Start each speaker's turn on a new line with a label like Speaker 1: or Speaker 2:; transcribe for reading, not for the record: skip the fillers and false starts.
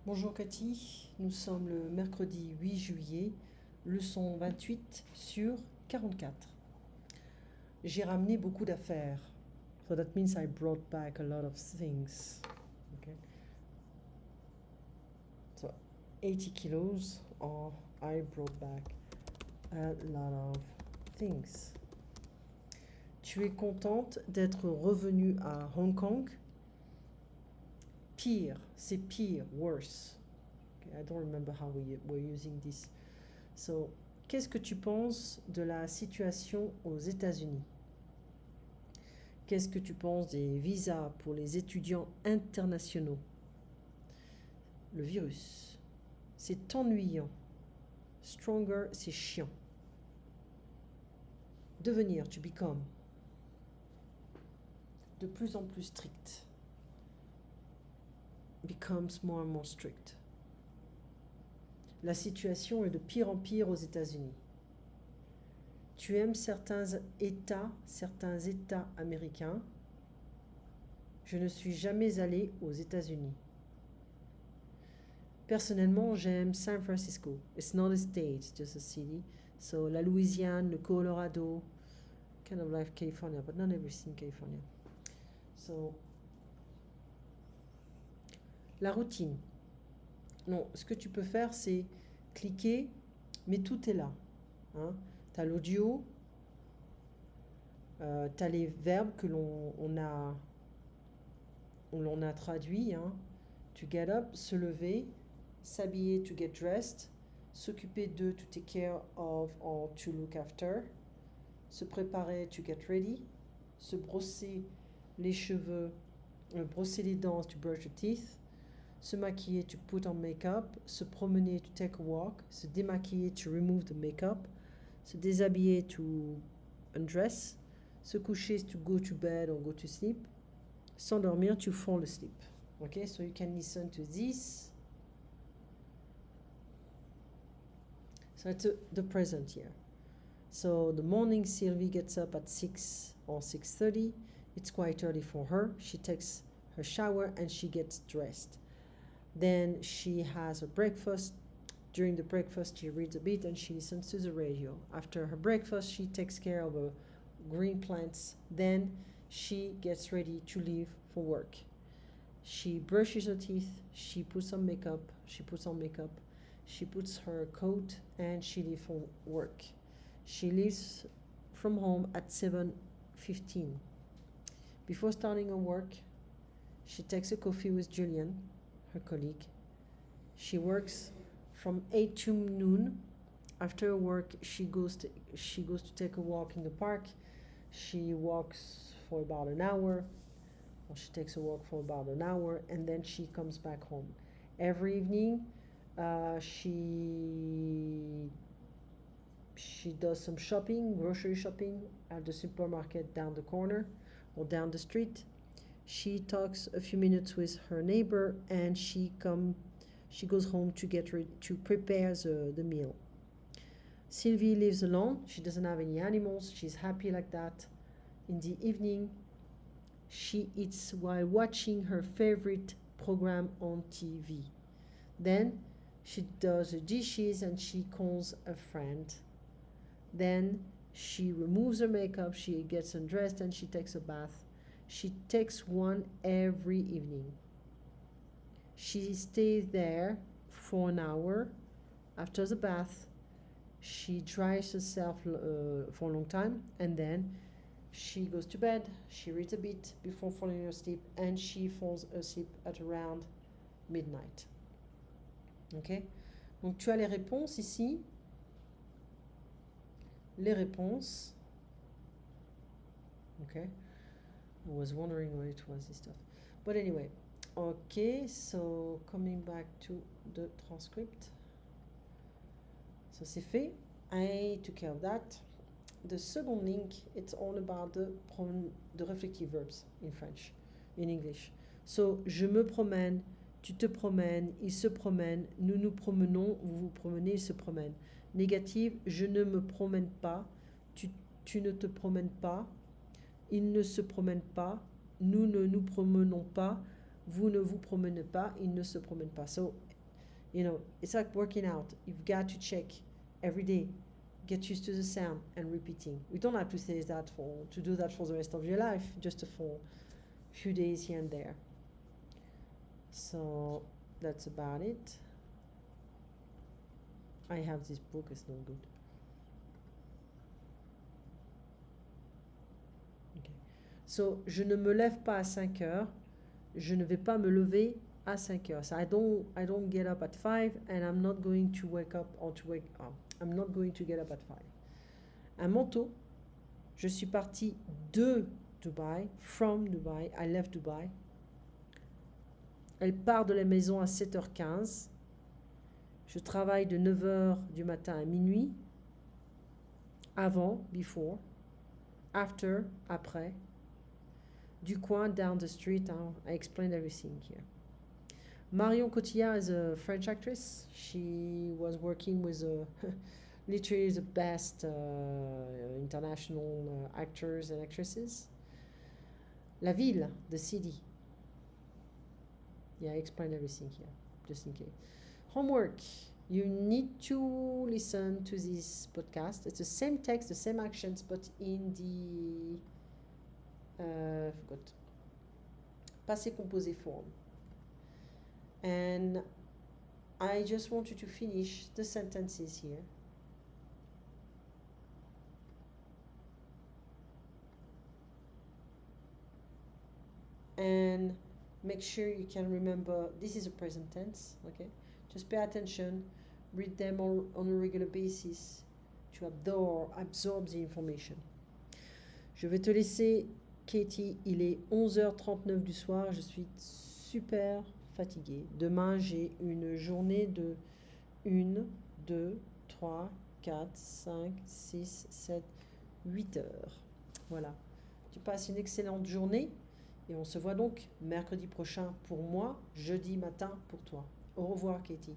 Speaker 1: Bonjour Cathy, nous sommes le mercredi 8 juillet, leçon 28 sur 44. J'ai ramené beaucoup d'affaires. So that means I brought back a lot of things. Okay. So 80 kilos or I brought back a lot of things. Tu es contente d'être revenue à Hong Kong? Pire, c'est pire, worse. Okay, I don't remember how we were using this. So, qu'est-ce que tu penses de la situation aux États-Unis? Qu'est-ce que tu penses des visas pour les étudiants internationaux? Le virus. C'est ennuyant. Stronger, c'est chiant. Devenir, to become. De plus en plus strict. Becomes more and more strict. La situation est de pire en pire aux États-Unis. Tu aimes certains États américains? Je ne suis jamais allé aux États-Unis. Personnellement, j'aime San Francisco. It's not a state, it's just a city. So, la Louisiane, le Colorado, kind of like California, but not everything California. So, la routine. Non, ce que tu peux faire, c'est cliquer, mais tout est là. Hein. Tu as l'audio, tu as les verbes que l'on a traduits. Hein. To get up, se lever, s'habiller, to get dressed, s'occuper de, to take care of or to look after, se préparer, to get ready, se brosser les cheveux, brosser les dents, to brush the teeth, se maquiller, to put on makeup, se promener, to take a walk, se démaquiller, to remove the makeup, se déshabiller, to undress, se coucher, to go to bed or go to sleep, s'endormir, to fall asleep. Okay, so you can listen to this. So it's the present here. So the morning Sylvie gets up at 6 or 6:30. It's quite early for her. She takes her shower and she gets dressed. Then she has her breakfast. During the breakfast she reads a bit and she listens to the radio. After her breakfast she takes care of her green plants. Then she gets ready to leave for work. She brushes her teeth, she puts on makeup, she puts her coat and she leaves for work. She leaves from home at 7:15. Before starting her work, she takes a coffee with Julian, her colleague. She works from 8 to noon. After her work, she goes to take a walk in the park. She walks for about an hour. She takes a walk for about an hour and then she comes back home. Every evening, she does some shopping, grocery shopping at the supermarket down the corner or down the street. She talks a few minutes with her neighbor and she goes home to get ready to prepare the meal. Sylvie lives alone. She doesn't have any animals. She's happy like that. In the evening, she eats while watching her favorite program on TV. Then she does the dishes and she calls a friend. Then she removes her makeup, she gets undressed and she takes a bath. She takes one every evening. She stays there for an hour. After the bath, she dries herself for a long time and then she goes to bed, she reads a bit before falling asleep and she falls asleep at around midnight. Ok? Donc tu as les réponses ici. Les réponses. Okay. I was wondering what it was, this stuff. But anyway. Okay, so coming back to the transcript. So c'est fait. I took care of that. The second link, it's all about the reflective verbs in French, in English. So, je me promène, tu te promènes, il se promène, nous nous promenons, vous vous promenez, il se promène. Négative, je ne me promène pas, tu ne te promènes pas, il ne se promène pas, nous ne nous promenons pas, Vous ne vous promenez pas, il ne se promène pas. So, it's like working out. You've got to check every day. Get used to the sound and repeating. We don't have to do that for the rest of your life, just for a few days here and there. So that's about it. I have this book, it's not good. Okay. So, je ne me lève pas à 5 heures. Je ne vais pas me lever à 5 heures. So I don't get up at 5 and I'm not going to wake up or to wake up. I'm not going to get up at 5. Un manteau. Je suis partie de Dubai, from Dubai. I left Dubai. Elle part de la maison à 7h15. Je travaille de 9h du matin à minuit. Avant, before. After, après. Du coin, down the street. I explained everything here. Marion Cotillard is a French actress. She was working with literally the best international actors and actresses. La ville, the city. Yeah, I explained everything here, just in case. Homework. You need to listen to this podcast. It's the same text, the same actions, but in the passé composé form. And I just want you to finish the sentences here. And make sure you can remember this is a present tense, okay? Just pay attention, read them on a regular basis to absorb the information. Je vais te laisser, Katie, il est 11h39 du soir, je suis super fatiguée. Demain, j'ai une journée de 1, 2, 3, 4, 5, 6, 7, 8 heures. Voilà. Tu passes une excellente journée et on se voit donc mercredi prochain pour moi, jeudi matin pour toi. Au revoir, Katie.